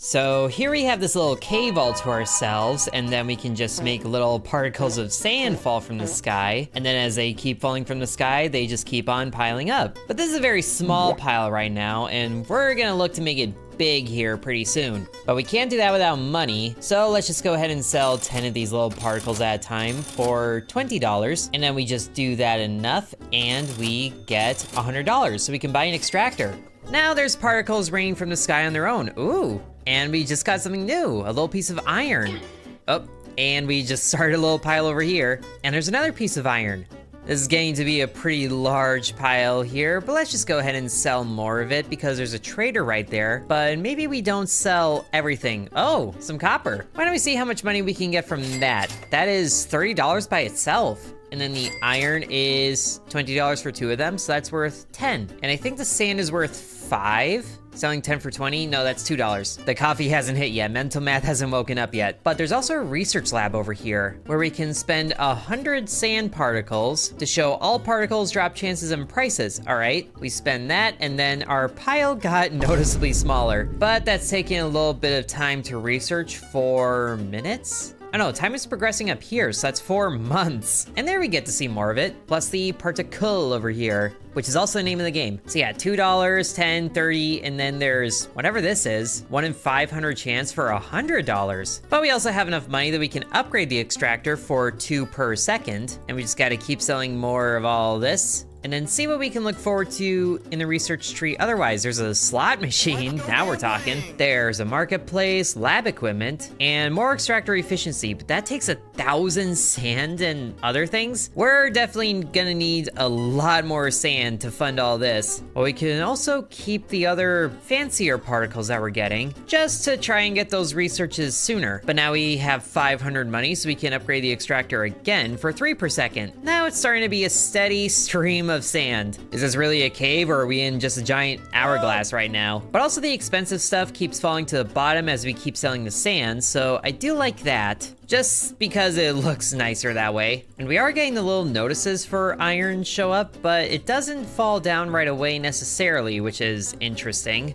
So here we have this little cave all to ourselves, and then we can just make little particles of sand fall from the sky. And then as they keep falling from the sky, they just keep on piling up. But this is a very small pile right now, and we're gonna look to make it big here pretty soon. But we can't do that without money, so let's just go ahead and sell 10 of these little particles at a time for $20. And then we just do that enough, and we get $100, so we can buy an extractor. Now there's particles raining from the sky on their own. Ooh, and we just got something new, a little piece of iron. Oh, and we just started a little pile over here, and there's another piece of iron. This is getting to be a pretty large pile here, but let's just go ahead and sell more of it because there's a trader right there, but maybe we don't sell everything. Oh, some copper. Why don't we see how much money we can get from that? That is $30 by itself. And then the iron is $20 for 2 of them, so that's worth 10. And I think the sand is worth 5. Selling 10 for 20? No, that's $2. The coffee hasn't hit yet. Mental math hasn't woken up yet. But there's also a research lab over here where we can spend 100 sand particles to show all particles drop chances and prices. All right, we spend that, and then our pile got noticeably smaller. But that's taking a little bit of time to research, 4 minutes? Oh no, time is progressing up here, so that's 4 months. And there we get to see more of it, plus the Particul over here, which is also the name of the game. So yeah, $2, 10, 30, and then there's whatever this is, 1 in 500 chance for $100. But we also have enough money that we can upgrade the extractor for 2 per second, and we just gotta keep selling more of all this. And then see what we can look forward to in the research tree. Otherwise, there's a slot machine. Now we're talking. There's a marketplace, lab equipment, and more extractor efficiency, but that takes 1,000 sand and other things. We're definitely gonna need a lot more sand to fund all this. But we can also keep the other fancier particles that we're getting, just to try and get those researches sooner. But now we have 500 money, so we can upgrade the extractor again for 3 per second. Now it's starting to be a steady stream of sand. Is this really a cave, or are we in just a giant hourglass right now? But also the expensive stuff keeps falling to the bottom as we keep selling the sand, so I do like that, just because it looks nicer that way. And we are getting the little notices for iron show up, but it doesn't fall down right away necessarily, which is interesting.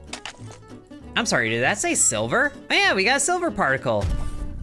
I'm sorry, did that say silver? Oh yeah, we got a silver particle.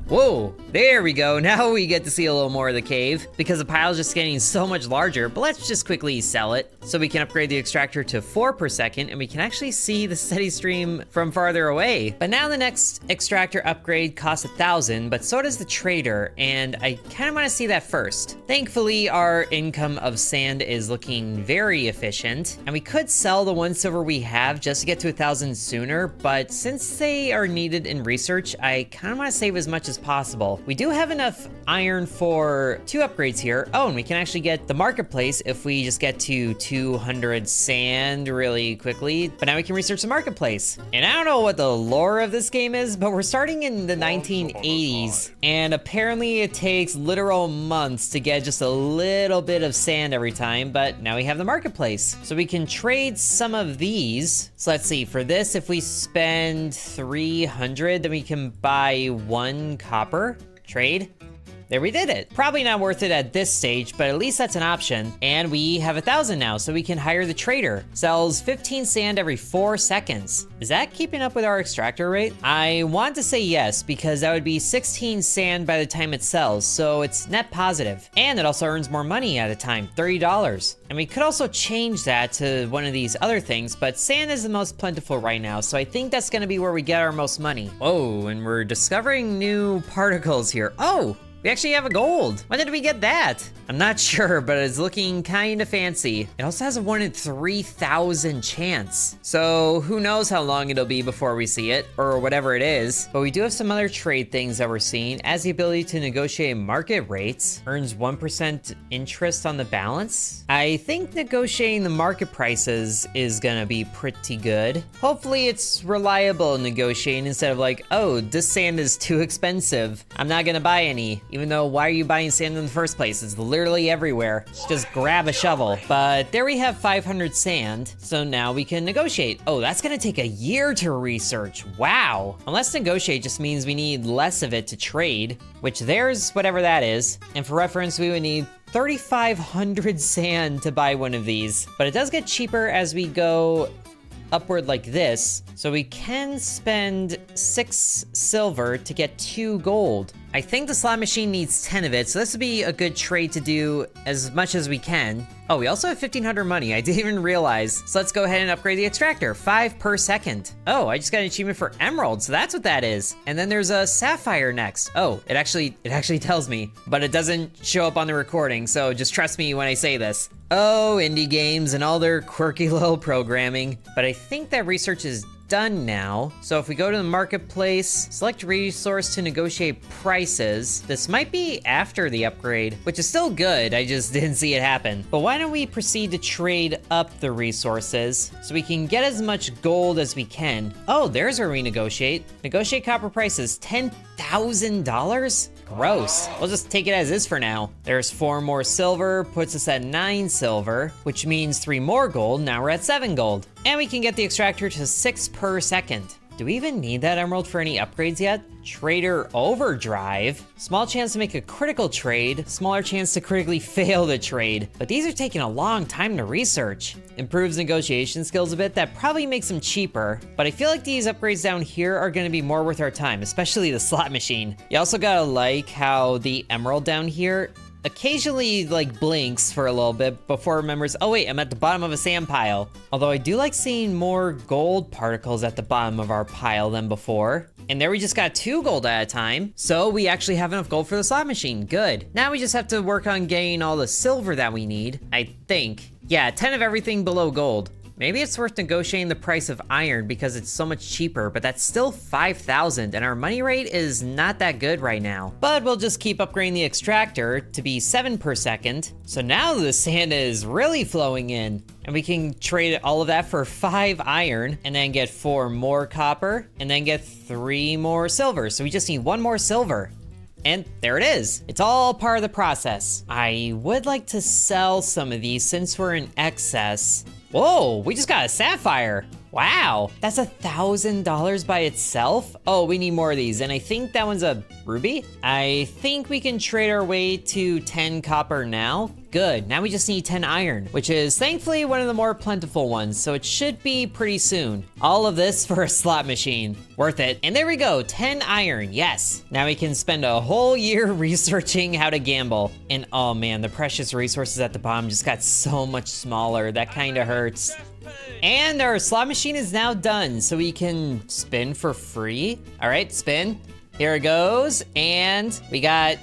Whoa, there we go. Now we get to see a little more of the cave because the pile's just getting so much larger, but let's just quickly sell it so we can upgrade the extractor to 4 per second and we can actually see the steady stream from farther away. But now the next extractor upgrade costs 1,000, but so does the trader, and I kind of want to see that first. Thankfully, our income of sand is looking very efficient, and we could sell the 1 silver we have just to get to 1,000 sooner, but since they are needed in research, I kind of want to save as much as possible. We do have enough iron for 2 upgrades here. Oh, and we can actually get the marketplace if we just get to 200 sand really quickly. But now we can research the marketplace. And I don't know what the lore of this game is, but we're starting in the 1980s. And apparently it takes literal months to get just a little bit of sand every time. But now we have the marketplace. So we can trade some of these. So let's see, for this, if we spend 300, then we can buy 1 copper. Trade. There, we did it. Probably not worth it at this stage, but at least that's an option. And we have 1,000 now, so we can hire the trader. Sells 15 sand every 4 seconds. Is that keeping up with our extractor rate? I want to say yes, because that would be 16 sand by the time it sells, so it's net positive. And it also earns more money at a time, $30. And we could also change that to one of these other things, but sand is the most plentiful right now, so I think that's gonna be where we get our most money. Whoa, and we're discovering new particles here. Oh! We actually have a gold. When did we get that? I'm not sure, but it's looking kind of fancy. It also has a 1 in 3,000 chance. So who knows how long it'll be before we see it, or whatever it is. But we do have some other trade things that we're seeing, as the ability to negotiate market rates. Earns 1% interest on the balance. I think negotiating the market prices is gonna be pretty good. Hopefully it's reliable negotiating instead of like, oh, this sand is too expensive, I'm not gonna buy any. Even though, why are you buying sand in the first place? It's literally everywhere. Just grab a shovel. But there we have 500 sand, so now we can negotiate. Oh, that's gonna take a year to research. Wow. Unless negotiate just means we need less of it to trade, which there's whatever that is. And for reference, we would need 3,500 sand to buy one of these. But it does get cheaper as we go upward like this. So we can spend 6 silver to get 2 gold. I think the slot machine needs 10 of it, so this would be a good trade to do as much as we can. Oh, we also have 1,500 money. I didn't even realize. So let's go ahead and upgrade the extractor. 5 per second. Oh, I just got an achievement for emerald, so that's what that is. And then there's a sapphire next. Oh, it actually tells me, but it doesn't show up on the recording, so just trust me when I say this. Oh, indie games and all their quirky little programming. But I think that research is done now. So if we go to the marketplace, select resource to negotiate prices. This might be after the upgrade, which is still good. I just didn't see it happen. But why don't we proceed to trade up the resources so we can get as much gold as we can. Oh, there's where we negotiate. Negotiate copper prices, $10,000? Gross. We'll just take it as is for now. There's 4 more silver, puts us at 9 silver, which means 3 more gold. Now we're at 7 gold. And we can get the extractor to 6 per second. Do we even need that emerald for any upgrades yet? Trader overdrive. Small chance to make a critical trade, smaller chance to critically fail the trade. But these are taking a long time to research. Improves negotiation skills a bit, that probably makes them cheaper. But I feel like these upgrades down here are gonna be more worth our time, especially the slot machine. You also gotta like how the emerald down here occasionally like blinks for a little bit before it remembers, oh wait, I'm at the bottom of a sand pile. Although I do like seeing more gold particles at the bottom of our pile than before. And there we just got 2 gold at a time. So we actually have enough gold for the slot machine, good. Now we just have to work on getting all the silver that we need, I think. Yeah, 10 of everything below gold. Maybe it's worth negotiating the price of iron because it's so much cheaper, but that's still 5,000 and our money rate is not that good right now. But we'll just keep upgrading the extractor to be 7 per second. So now the sand is really flowing in and we can trade all of that for 5 iron and then get 4 more copper and then get 3 more silver. So we just need 1 more silver. And there it is. It's all part of the process. I would like to sell some of these since we're in excess. Whoa, we just got a sapphire. Wow, that's $1,000 by itself? Oh, we need more of these, and I think that one's a ruby? I think we can trade our way to 10 copper now. Good, now we just need 10 iron, which is thankfully one of the more plentiful ones, so it should be pretty soon. All of this for a slot machine. Worth it. And there we go, 10 iron, yes. Now we can spend a whole year researching how to gamble. And oh man, the precious resources at the bottom just got so much smaller. That kind of hurts. And our slot machine is now done, so we can spin for free. All right, spin. Here it goes, and we got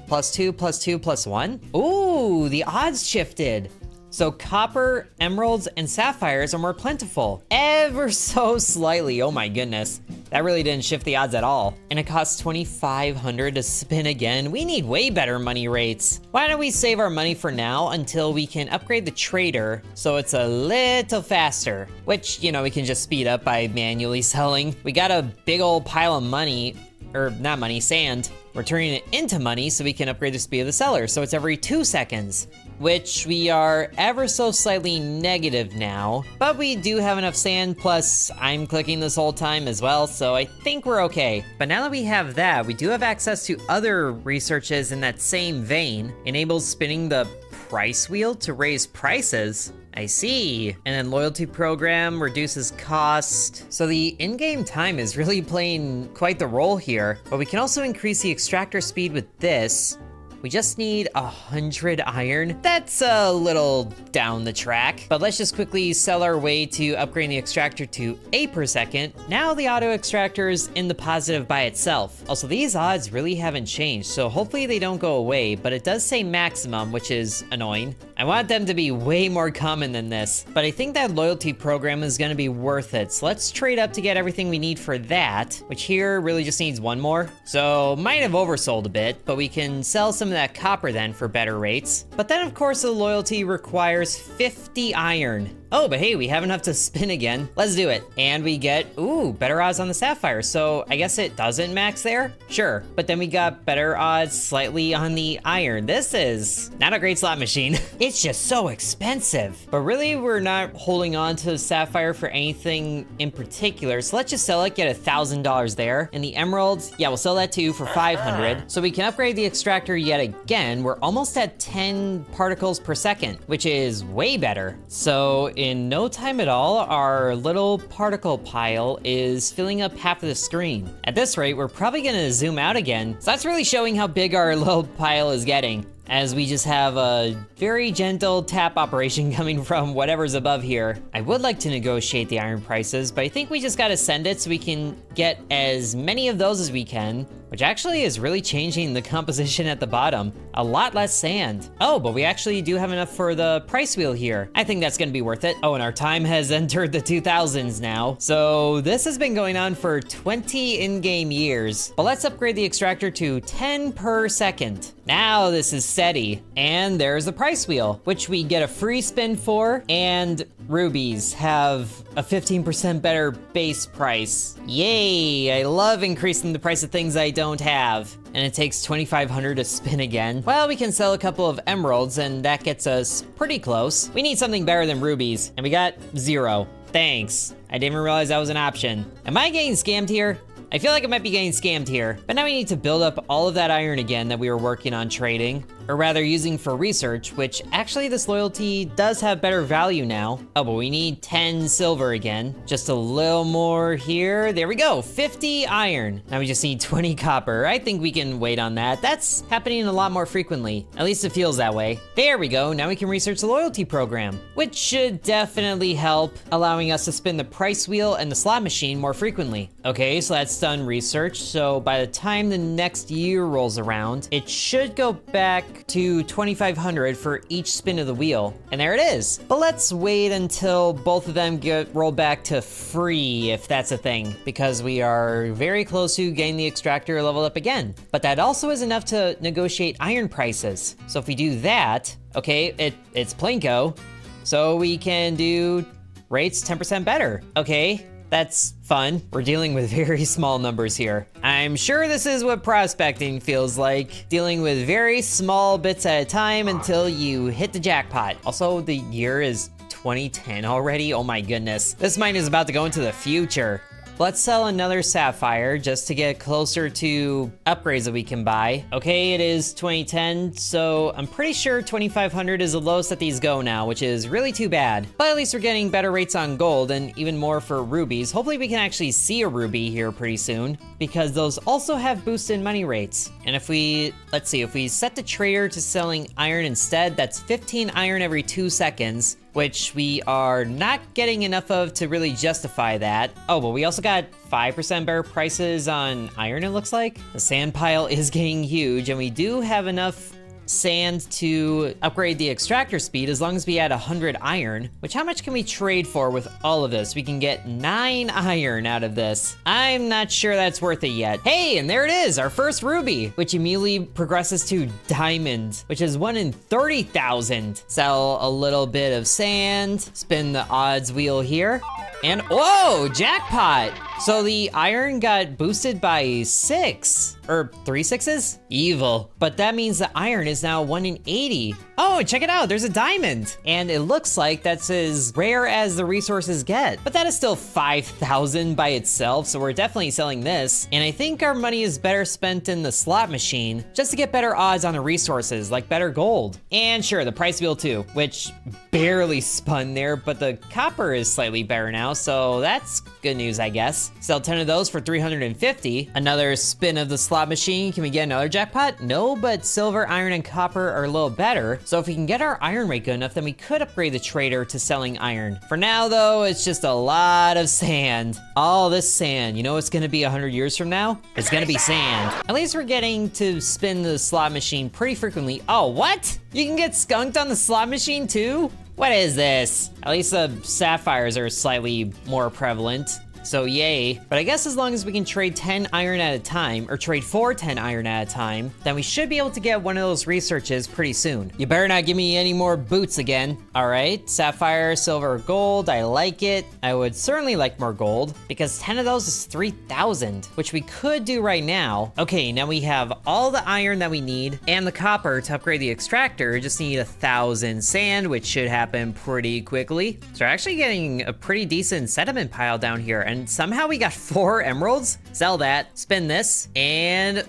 +2, +2, +1. Ooh, the odds shifted. So copper, emeralds, and sapphires are more plentiful. Ever so slightly, oh my goodness. That really didn't shift the odds at all. And it costs 2,500 to spin again. We need way better money rates. Why don't we save our money for now until we can upgrade the trader so it's a little faster, which, you know, we can just speed up by manually selling. We got a big old pile of money, or not money, sand. We're turning it into money so we can upgrade the speed of the seller. So it's every 2 seconds, which we are ever so slightly negative now, but we do have enough sand, plus I'm clicking this whole time as well, so I think we're okay. But now that we have that, we do have access to other researches in that same vein. Enables spinning the price wheel to raise prices. I see. And then loyalty program reduces cost. So the in-game time is really playing quite the role here, but we can also increase the extractor speed with this. We just need 100 iron. That's a little down the track, but let's just quickly sell our way to upgrading the extractor to 8 per second. Now the auto extractor is in the positive by itself. Also, these odds really haven't changed, so hopefully they don't go away, but it does say maximum, which is annoying. I want them to be way more common than this, but I think that loyalty program is gonna be worth it. So let's trade up to get everything we need for that, which here really just needs 1 more. So might have oversold a bit, but we can sell some of that copper then for better rates. But then of course the loyalty requires 50 iron. Oh, but hey, we have enough to spin again. Let's do it. And we get, ooh, better odds on the sapphire. So I guess it doesn't max there? Sure. But then we got better odds slightly on the iron. This is not a great slot machine. It's just so expensive. But really, we're not holding on to the sapphire for anything in particular. So let's just sell it, get $1,000 there. And the emeralds, yeah, we'll sell that too for 500. So we can upgrade the extractor yet again. We're almost at 10 particles per second, which is way better. So in no time at all, our little particle pile is filling up half of the screen. At this rate, we're probably gonna zoom out again. So that's really showing how big our little pile is getting, as we just have a very gentle tap operation coming from whatever's above here. I would like to negotiate the iron prices, but I think we just gotta send it so we can get as many of those as we can, which actually is really changing the composition at the bottom. A lot less sand. Oh, but we actually do have enough for the price wheel here. I think that's gonna be worth it. Oh, and our time has entered the 2000s now. So this has been going on for 20 in-game years. But let's upgrade the extractor to 10 per second. Now this is steady. And there's the price wheel, which we get a free spin for, and rubies have a 15% better base price. Yay, I love increasing the price of things I don't have. And it takes 2,500 to spin again. Well, we can sell a couple of emeralds and that gets us pretty close. We need something better than rubies, and we got 0. Thanks. I didn't even realize that was an option. Am I getting scammed here? I feel like I might be getting scammed here, but now we need to build up all of that iron again that we were working on trading, or rather using for research, which actually this loyalty does have better value now. Oh, but we need 10 silver again. Just a little more here. There we go, 50 iron. Now we just need 20 copper. I think we can wait on that. That's happening a lot more frequently. At least it feels that way. There we go, now we can research the loyalty program, which should definitely help, allowing us to spin the price wheel and the slot machine more frequently. Okay, so that's done research, so by the time the next year rolls around, it should go back to 2,500 for each spin of the wheel. And there it is. But let's wait until both of them get rolled back to free, if that's a thing, because we are very close to getting the extractor leveled up again. But that also is enough to negotiate iron prices. So if we do that, okay, it's Plinko, so we can do rates 10% better. Okay, that's fun. We're dealing with very small numbers here. I'm sure this is what prospecting feels like, dealing with very small bits at a time until you hit the jackpot. Also, the year is 2010 already. Oh my goodness. This mine is about to go into the future. Let's sell another sapphire just to get closer to upgrades that we can buy. Okay, it is 2010, so I'm pretty sure 2,500 is the lowest that these go now, which is really too bad. But at least we're getting better rates on gold and even more for rubies. Hopefully we can actually see a ruby here pretty soon, because those also have boosted money rates. And if we, let's see, if we set the trader to selling iron instead, that's 15 iron every 2 seconds, which we are not getting enough of to really justify that. Oh, but we also got 5% better prices on iron, it looks like. The sand pile is getting huge, and we do have enough sand to upgrade the extractor speed as long as we add 100 iron, which how much can we trade for with all of this? We can get 9 iron out of this. I'm not sure that's worth it yet. Hey, and there it is, our first ruby, which immediately progresses to diamond, which is 1 in 30,000. Sell a little bit of sand, spin the odds wheel here, and whoa, jackpot! So the iron got boosted by 6, or 3 6s? Evil. But that means the iron is now 1 in 80. Oh, check it out, there's a diamond. And it looks like that's as rare as the resources get. But that is still 5,000 by itself, so we're definitely selling this. And I think our money is better spent in the slot machine, just to get better odds on the resources, like better gold. And sure, the price wheel too, which barely spun there, but the copper is slightly better now, so that's good news, I guess. Sell 10 of those for 350. Another spin of the slot machine. Can we get another jackpot? No, but silver, iron, and copper are a little better. So if we can get our iron rate good enough, then we could upgrade the trader to selling iron. For now, though, it's just a lot of sand. All this sand. You know what's gonna be 100 years from now? It's gonna be sand. At least we're getting to spin the slot machine pretty frequently. Oh, what? You can get skunked on the slot machine too? What is this? At least the sapphires are slightly more prevalent, so yay. But I guess as long as we can trade 10 iron at a time, or trade for 10 iron at a time, then we should be able to get one of those researches pretty soon. You better not give me any more boots again. All right, sapphire, silver, gold, I like it. I would certainly like more gold, because 10 of those is 3,000, which we could do right now. Okay, now we have all the iron that we need, and the copper to upgrade the extractor. Just need 1,000 sand, which should happen pretty quickly. So we're actually getting a pretty decent sediment pile down here, and somehow we got 4 emeralds. Sell that, spin this, and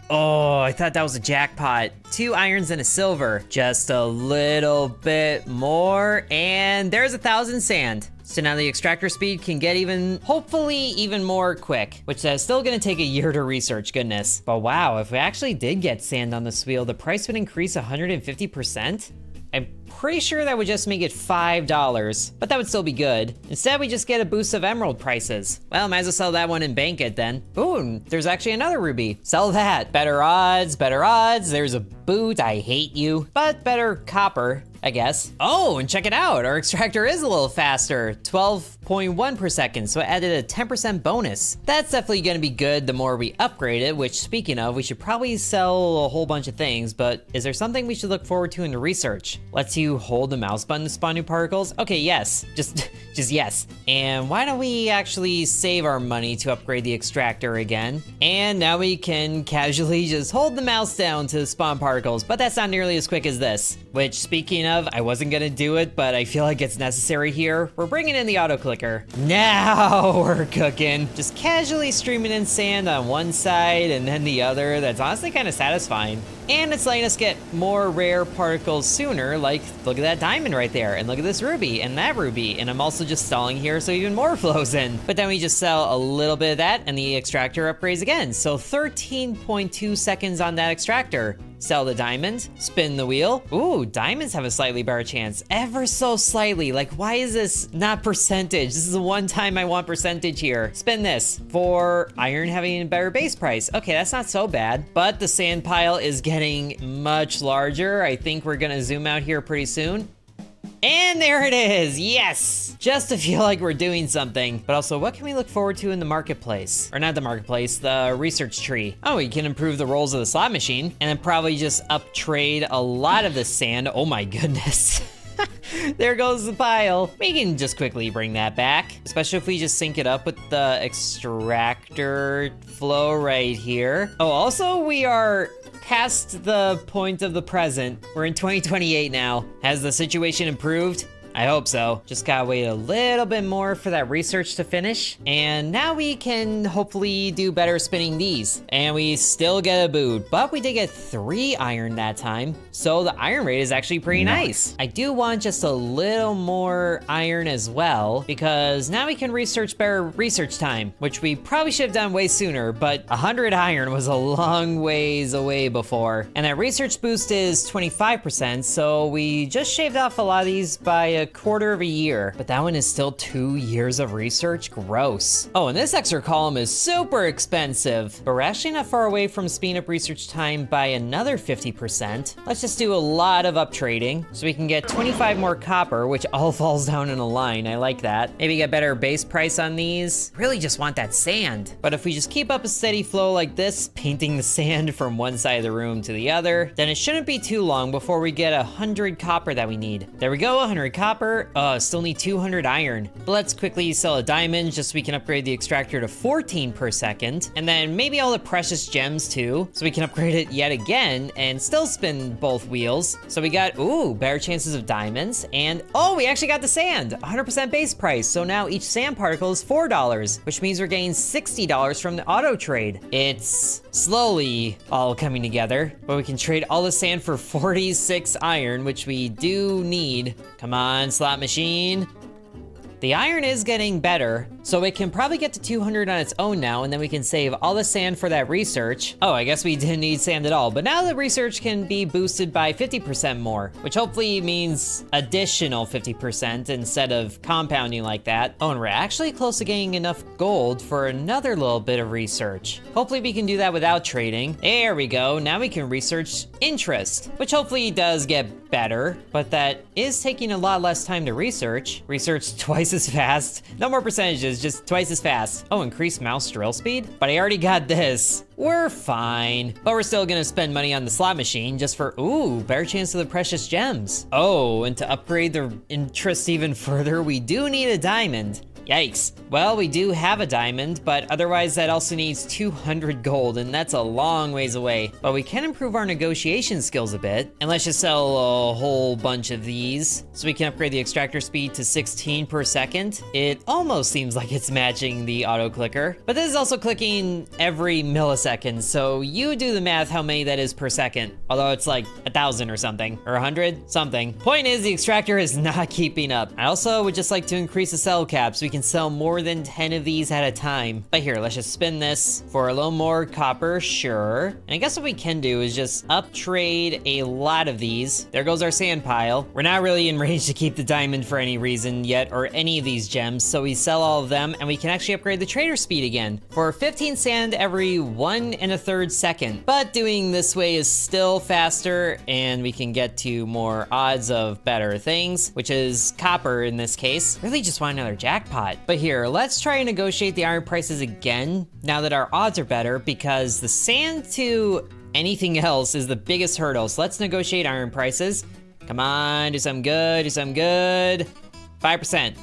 Oh, I thought that was a jackpot. 2 irons and a silver. Just a little bit more, and there's 1,000 sand. So now the extractor speed can get hopefully even more quick, which is still gonna take a year to research, goodness. But wow, if we actually did get sand on this wheel, the price would increase 150%? I'm pretty sure that would just make it $5, but that would still be good. Instead, we just get a boost of emerald prices. Well, might as well sell that one and bank it then. Boom, there's actually another ruby. Sell that. Better odds, better odds. There's a boot, I hate you. But better copper, I guess. Oh, and check it out, our extractor is a little faster, 12.1 per second, so it added a 10% bonus. That's definitely gonna be good the more we upgrade it, which speaking of, we should probably sell a whole bunch of things, but is there something we should look forward to in the research? Lets you hold the mouse button to spawn new particles? Okay, yes, just yes. And why don't we actually save our money to upgrade the extractor again? And now we can casually just hold the mouse down to spawn particles, but that's not nearly as quick as this, which speaking of, I wasn't gonna do it, but I feel like it's necessary here. We're bringing in the Autoclicker. Now we're cooking. Just casually streaming in sand on one side and then the other. That's honestly kind of satisfying. And it's letting us get more rare particles sooner, like look at that diamond right there, and look at this ruby, and that ruby, and I'm also just stalling here so even more flows in. But then we just sell a little bit of that, and the extractor upgrades again. So 13.2 seconds on that extractor. Sell the diamond, spin the wheel. Ooh, diamonds have a slightly better chance, ever so slightly. Like, why is this not percentage? This is the one time I want percentage here. Spin this for iron having a better base price. Okay, that's not so bad, but the sand pile is getting much larger. I think we're gonna zoom out here pretty soon. And there it is, yes! Just to feel like we're doing something. But also, what can we look forward to in the marketplace? Or not the marketplace, the research tree. Oh, we can improve the rolls of the slot machine, and then probably just uptrade a lot of the sand. Oh my goodness. There goes the pile. We can just quickly bring that back, especially if we just sync it up with the extractor flow right here. Oh, also we are past the point of the present. We're in 2028 now. Has the situation improved? I hope so. Just gotta wait a little bit more for that research to finish. And now we can hopefully do better spinning these. And we still get a boot, but we did get 3 iron that time. So the iron rate is actually pretty nice. I do want just a little more iron as well, because now we can research better research time, which we probably should have done way sooner, but 100 iron was a long ways away before. And that research boost is 25%, so we just shaved off a lot of these by a quarter of a year, but that one is still 2 years of research. Gross. Oh, and this extra column is super expensive, but we're actually not far away from speeding up research time by another 50%. Let's just do a lot of up trading so we can get 25 more copper, which all falls down in a line. I like that. Maybe get better base price on these. Really just want that sand. But if we just keep up a steady flow like this, painting the sand from one side of the room to the other, then it shouldn't be too long before we get 100 copper that we need. There we go, 100 copper. Still need 200 iron. But let's quickly sell a diamond just so we can upgrade the extractor to 14 per second. And then maybe all the precious gems too, so we can upgrade it yet again and still spin both wheels. So we got, ooh, better chances of diamonds. And oh, we actually got the sand, 100% base price. So now each sand particle is $4, which means we're getting $60 from the auto trade. It's slowly all coming together, but we can trade all the sand for 46 iron, which we do need. Come on, slot machine. The iron is getting better, so it can probably get to 200 on its own now, and then we can save all the sand for that research. Oh, I guess we didn't need sand at all, but now the research can be boosted by 50% more, which hopefully means additional 50% instead of compounding like that. Oh, and we're actually close to getting enough gold for another little bit of research. Hopefully we can do that without trading. There we go, now we can research interest, which hopefully does get better, but that is taking a lot less time to research. Research twice as fast. No more percentages, just twice as fast. Oh, increased mouse drill speed? But I already got this. We're fine. But we're still gonna spend money on the slot machine just for, ooh, better chance of the precious gems. Oh, and to upgrade the interest even further, we do need a diamond. Yikes. Well, we do have a diamond, but otherwise that also needs 200 gold, and that's a long ways away. But we can improve our negotiation skills a bit, and let's just sell a whole bunch of these so we can upgrade the extractor speed to 16 per second. It almost seems like it's matching the auto clicker, but this is also clicking every millisecond, so you do the math how many that is per second. Although it's like 1,000 or something, or 100, something. Point is, the extractor is not keeping up. I also would just like to increase the sell cap so we can sell more than 10 of these at a time. But here, let's just spin this for a little more copper, sure. And I guess what we can do is just up trade a lot of these. There goes our sand pile. We're not really in range to keep the diamond for any reason yet, or any of these gems, so we sell all of them, and we can actually upgrade the trader speed again for 15 sand every 1 1/3 second. But doing this way is still faster, and we can get to more odds of better things, which is copper in this case. Really just want another jackpot. But here, let's try and negotiate the iron prices again now that our odds are better, because the sand to anything else is the biggest hurdle. So let's negotiate iron prices. Come on, do some good, do some good. 5%.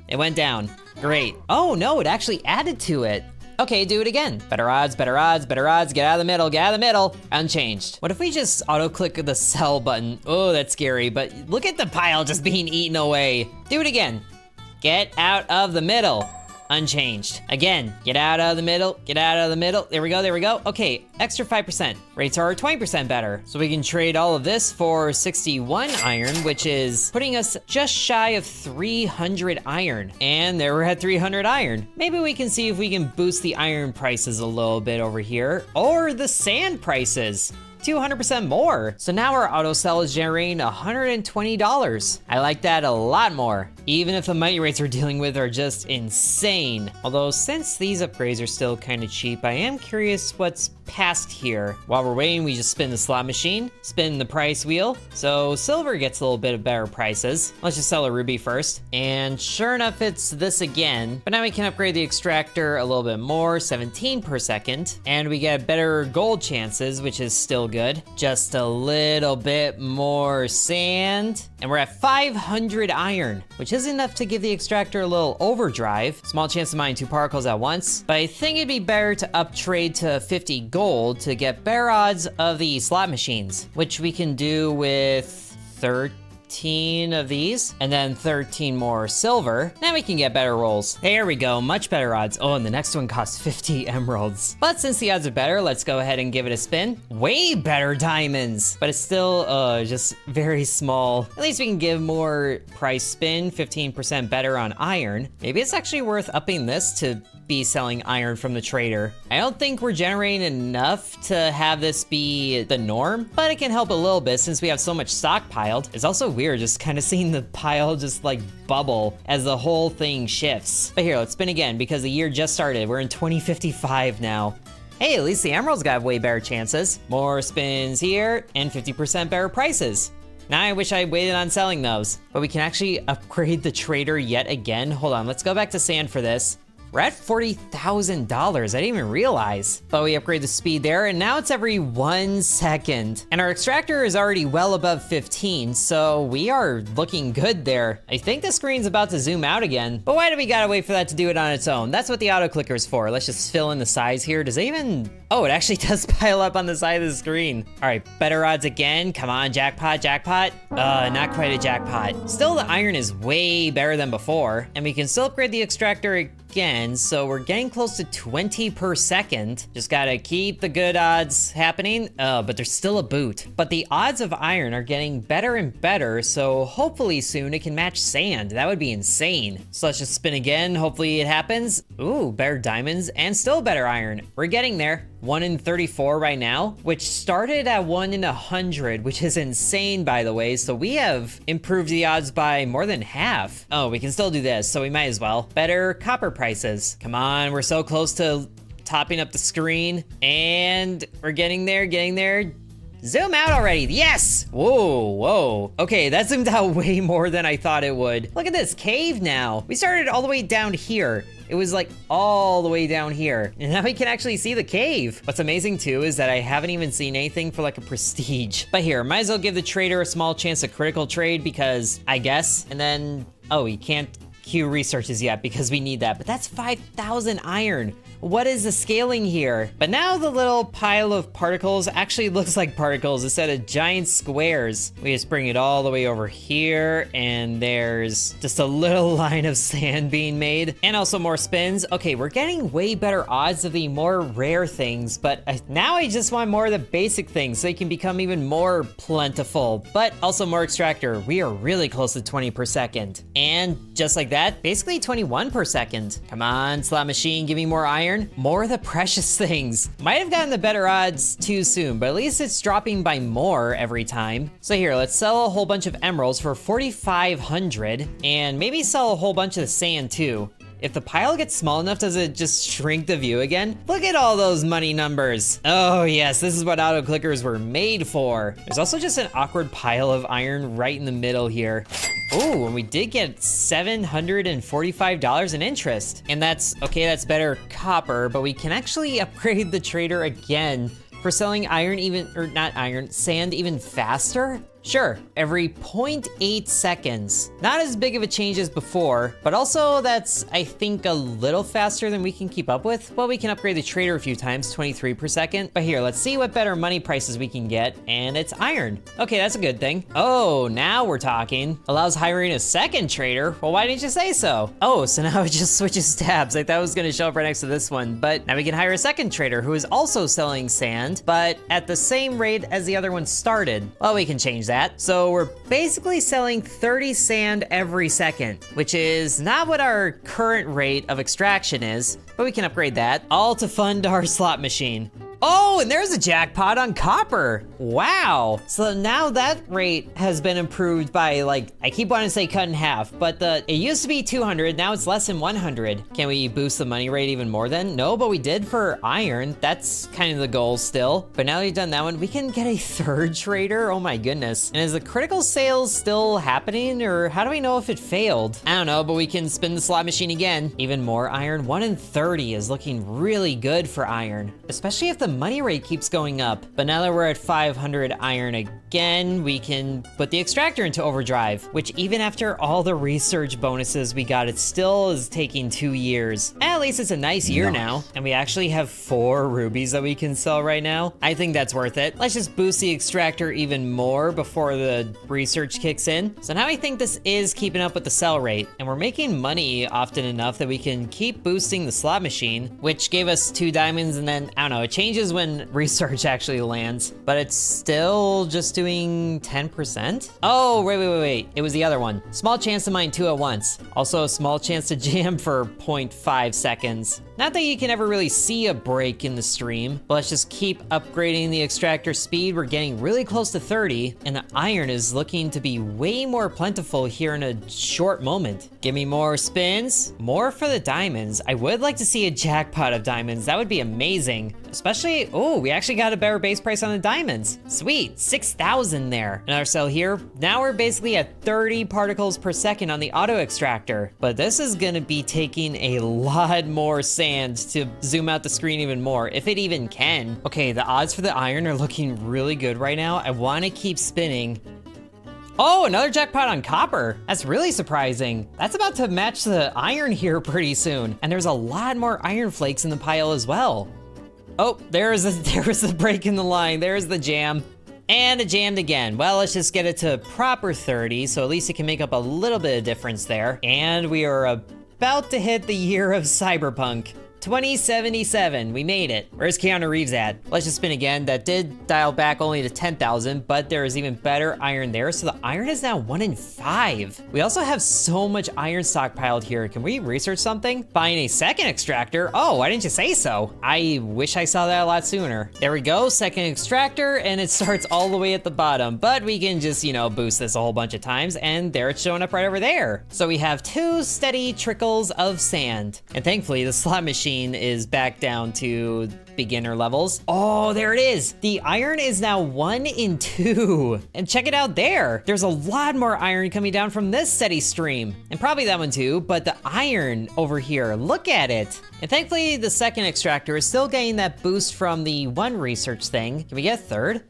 It went down. Great. Oh no, it actually added to it. Okay, do it again. Better odds, better odds, better odds. Get out of the middle, get out of the middle. Unchanged. What if we just auto-click the sell button? Oh, that's scary, but look at the pile just being eaten away. Do it again. Get out of the middle. Unchanged. Again, get out of the middle, get out of the middle. There we go, there we go. Okay, extra 5%. Rates are 20% better. So we can trade all of this for 61 iron, which is putting us just shy of 300 iron. And there we're at 300 iron. Maybe we can see if we can boost the iron prices a little bit over here, or the sand prices. 200% more. So now our auto sell is generating $120. I like that a lot more, even if the mighty rates we're dealing with are just insane. Although since these upgrades are still kind of cheap, I am curious what's past here. While we're waiting, we just spin the slot machine, spin the price wheel. So silver gets a little bit of better prices. Let's just sell a ruby first. And sure enough, it's this again. But now we can upgrade the extractor a little bit more, 17 per second. And we get better gold chances, which is still good. Just a little bit more sand. And we're at 500 iron, which is enough to give the extractor a little overdrive. Small chance of mining 2 particles at once. But I think it'd be better to up trade to 50 gold to get better odds of the slot machines, which we can do with 13 of these, and then 13 more silver. Now we can get better rolls. There we go, much better odds. Oh, and the next one costs 50 emeralds. But since the odds are better, let's go ahead and give it a spin. Way better diamonds, but it's still just very small. At least we can give more price spin, 15% better on iron. Maybe it's actually worth upping this to be selling iron from the trader. I don't think we're generating enough to have this be the norm, but it can help a little bit since we have so much stockpiled. It's also weird just kind of seeing the pile just like bubble as the whole thing shifts. But here, let's spin again because the year just started. We're in 2055 now. Hey, at least the emeralds got way better chances. More spins here and 50% better prices. Now I wish I waited on selling those, but we can actually upgrade the trader yet again. Hold on, let's go back to sand for this. We're at $40,000, I didn't even realize. But we upgrade the speed there, and now it's every 1 second. And our extractor is already well above 15, so we are looking good there. I think the screen's about to zoom out again, but why do we gotta wait for that to do it on its own? That's what the auto clicker is for. Let's just fill in the size here. Does it even, oh, it actually does pile up on the side of the screen. All right, better odds again. Come on, jackpot, jackpot. Not quite a jackpot. Still, the iron is way better than before, and we can still upgrade the extractor again, so we're getting close to 20 per second. Just gotta keep the good odds happening. But there's still a boot. But the odds of iron are getting better and better, so hopefully soon it can match sand. That would be insane. So let's just spin again. Hopefully it happens. Ooh, better diamonds and still better iron. We're getting there. 1 in 34 right now, which started at 1 in 100, which is insane, by the way. So we have improved the odds by more than half. Oh, we can still do this, so we might as well. Better copper prices. Come on, we're so close to topping up the screen, and we're getting there, getting there. Zoom out already, yes! Whoa, whoa. Okay, that zoomed out way more than I thought it would. Look at this cave now. We started all the way down here. It was like all the way down here. And now we can actually see the cave. What's amazing too is that I haven't even seen anything for like a prestige. But here, might as well give the trader a small chance of critical trade because I guess, and then, oh, he can't queue researches yet because we need that, but that's 5,000 iron. What is the scaling here? But now the little pile of particles actually looks like particles instead of giant squares. We just bring it all the way over here, and there's just a little line of sand being made, and also more spins. Okay, we're getting way better odds of the more rare things, but now I just want more of the basic things so they can become even more plentiful, but also more extractor. We are really close to 20 per second. And just like that, basically 21 per second. Come on, slot machine, give me more iron. More of the precious things. Might have gotten the better odds too soon, but at least it's dropping by more every time. So here, let's sell a whole bunch of emeralds for 4,500 and maybe sell a whole bunch of the sand too. If the pile gets small enough, does it just shrink the view again? Look at all those money numbers. Oh yes, this is what auto clickers were made for. There's also just an awkward pile of iron right in the middle here. Oh, and we did get $745 in interest. And that's better copper, but we can actually upgrade the trader again for selling sand even faster? Sure, every 0.8 seconds. Not as big of a change as before, but also that's, I think, a little faster than we can keep up with. Well, we can upgrade the trader a few times, 23 per second. But here, let's see what better money prices we can get, and it's iron. Okay, that's a good thing. Oh, now we're talking. Allows hiring a second trader. Well, why didn't you say so? Oh, so now it just switches tabs. I thought it was gonna show up right next to this one, but now we can hire a second trader who is also selling sand, but at the same rate as the other one started. Well, we can change that. So we're basically selling 30 sand every second, which is not what our current rate of extraction is, but we can upgrade that, all to fund our slot machine. Oh, and there's a jackpot on copper. Wow. So now that rate has been improved by, like, I keep wanting to say cut in half, but it used to be 200, now it's less than 100. Can we boost the money rate even more then? No, but we did for iron. That's kind of the goal still. But now that we've done that one, we can get a third trader. Oh my goodness. And is the critical sales still happening, or how do we know if it failed? I don't know, but we can spin the slot machine again. Even more iron. 1 in 30 is looking really good for iron, especially if the money rate keeps going up. But now that we're at 500 iron again, we can put the extractor into overdrive, which even after all the research bonuses we got, it still is taking 2 years. At least it's a nice year now, and we actually have 4 rubies that we can sell right now. I think that's worth it. Let's just boost the extractor even more before the research kicks in. So now I think this is keeping up with the sell rate, and we're making money often enough that we can keep boosting the slot machine, which gave us 2 diamonds, and then, I don't know, it changes when research actually lands, but it's still just doing 10%. Oh, wait. It was the other one. Small chance to mine 2 at once. Also a small chance to jam for 0.5 seconds. Not that you can ever really see a break in the stream, but let's just keep upgrading the extractor speed. We're getting really close to 30, and the iron is looking to be way more plentiful here in a short moment. Give me more spins, more for the diamonds. I would like to see a jackpot of diamonds. That would be amazing. Especially, oh, we actually got a better base price on the diamonds. Sweet, 6,000 there. Another sell here. Now we're basically at 30 particles per second on the auto extractor, but this is gonna be taking a lot more sand to zoom out the screen even more, if it even can. Okay, the odds for the iron are looking really good right now. I wanna keep spinning. Oh, another jackpot on copper. That's really surprising. That's about to match the iron here pretty soon. And there's a lot more iron flakes in the pile as well. Oh, there was the break in the line. There's the jam. And it jammed again. Well, let's just get it to proper 30, so at least it can make up a little bit of difference there. And we are about to hit the year of Cyberpunk. 2077, we made it. Where's Keanu Reeves at? Let's just spin again. That did dial back only to 10,000, but there is even better iron there. So the iron is now 1 in 5. We also have so much iron stockpiled here. Can we research something? Buying a second extractor? Oh, why didn't you say so? I wish I saw that a lot sooner. There we go, second extractor, and it starts all the way at the bottom, but we can just, you know, boost this a whole bunch of times, and there it's showing up right over there. So we have 2 steady trickles of sand, and thankfully the slot machine is back down to beginner levels. Oh, there it is. The iron is now 1 in 2. And check it out there. There's a lot more iron coming down from this steady stream. And probably that one too, but the iron over here, look at it. And thankfully the second extractor is still getting that boost from the 1 research thing. Can we get a third?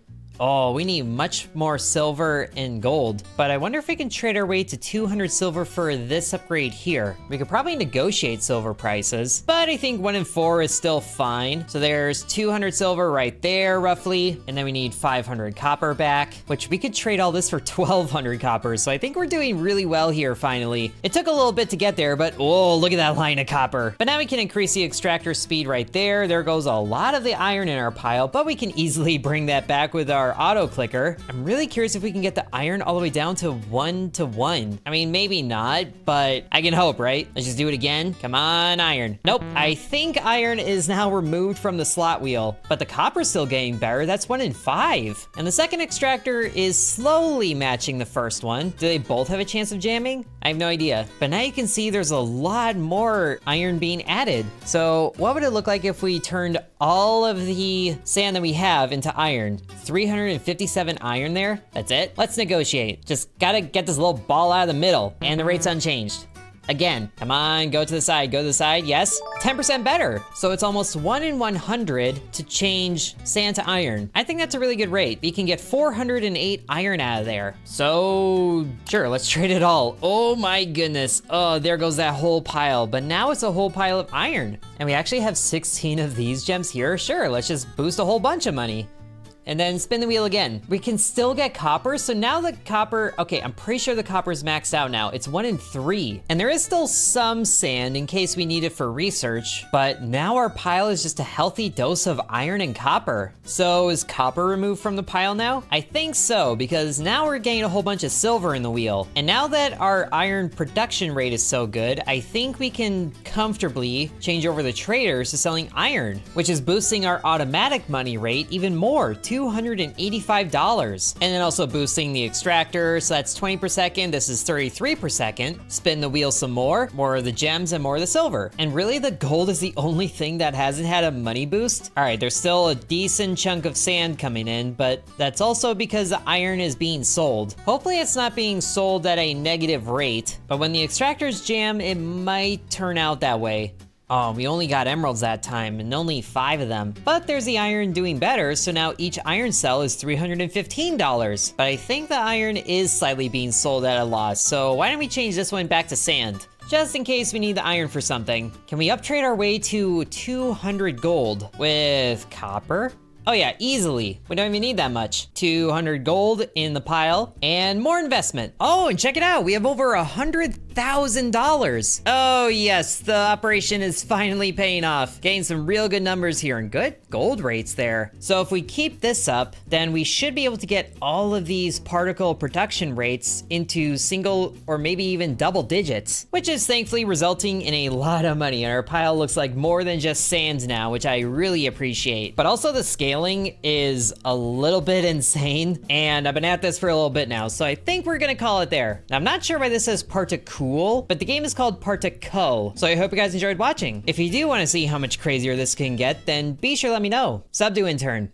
Oh, we need much more silver and gold. But I wonder if we can trade our way to 200 silver for this upgrade here. We could probably negotiate silver prices, but I think 1 in 4 is still fine. So there's 200 silver right there, roughly. And then we need 500 copper back, which we could trade all this for 1,200 copper. So I think we're doing really well here, finally. It took a little bit to get there, but oh, look at that line of copper. But now we can increase the extractor speed right there. There goes a lot of the iron in our pile, but we can easily bring that back with our Autoclicker. I'm really curious if we can get the iron all the way down to 1 to 1. I mean, maybe not, but I can hope, right? Let's just do it again. Come on, iron. Nope, I think iron is now removed from the slot wheel, but the copper's still getting better. That's 1 in 5. And the second extractor is slowly matching the first one. Do they both have a chance of jamming? I have no idea. But now you can see there's a lot more iron being added. So what would it look like if we turned all of the sand that we have into iron? 357 iron there. That's it. Let's negotiate. Just gotta get this little ball out of the middle. And the rate's unchanged. Again, come on, go to the side, go to the side, yes. 10% better. So it's almost 1 in 100 to change sand to iron. I think that's a really good rate. You can get 408 iron out of there. So sure, let's trade it all. Oh my goodness. Oh, there goes that whole pile. But now it's a whole pile of iron. And we actually have 16 of these gems here. Sure, let's just boost a whole bunch of money. And then spin the wheel again. We can still get copper, so now the copper, okay, I'm pretty sure the copper's maxed out now. It's 1 in 3. And there is still some sand in case we need it for research, but now our pile is just a healthy dose of iron and copper. So is copper removed from the pile now? I think so, because now we're getting a whole bunch of silver in the wheel. And now that our iron production rate is so good, I think we can comfortably change over the traders to selling iron, which is boosting our automatic money rate even more, $285. And then also boosting the extractor, so that's 20 per second. This is 33 per second. Spin the wheel some more of the gems and more of the silver. And really the gold is the only thing that hasn't had a money boost. All right, there's still a decent chunk of sand coming in, but that's also because the iron is being sold. Hopefully it's not being sold at a negative rate, but when the extractors jam, it might turn out that way. Oh, we only got emeralds that time, and only 5 of them. But there's the iron doing better, so now each iron cell is $315. But I think the iron is slightly being sold at a loss, so why don't we change this one back to sand? Just in case we need the iron for something. Can we uptrade our way to 200 gold with copper? Oh yeah, easily. We don't even need that much. 200 gold in the pile and more investment. Oh, and check it out. We have over $100,000. Oh yes, the operation is finally paying off. Getting some real good numbers here and good gold rates there. So if we keep this up, then we should be able to get all of these particle production rates into single or maybe even double digits, which is thankfully resulting in a lot of money. And our pile looks like more than just sand now, which I really appreciate. But also the scaling is a little bit insane, and I've been at this for a little bit now, so I think we're gonna call it there. Now, I'm not sure why this says Particul, but the game is called Particul, so I hope you guys enjoyed watching. If you do want to see how much crazier this can get, then be sure to let me know. Sub to Intern.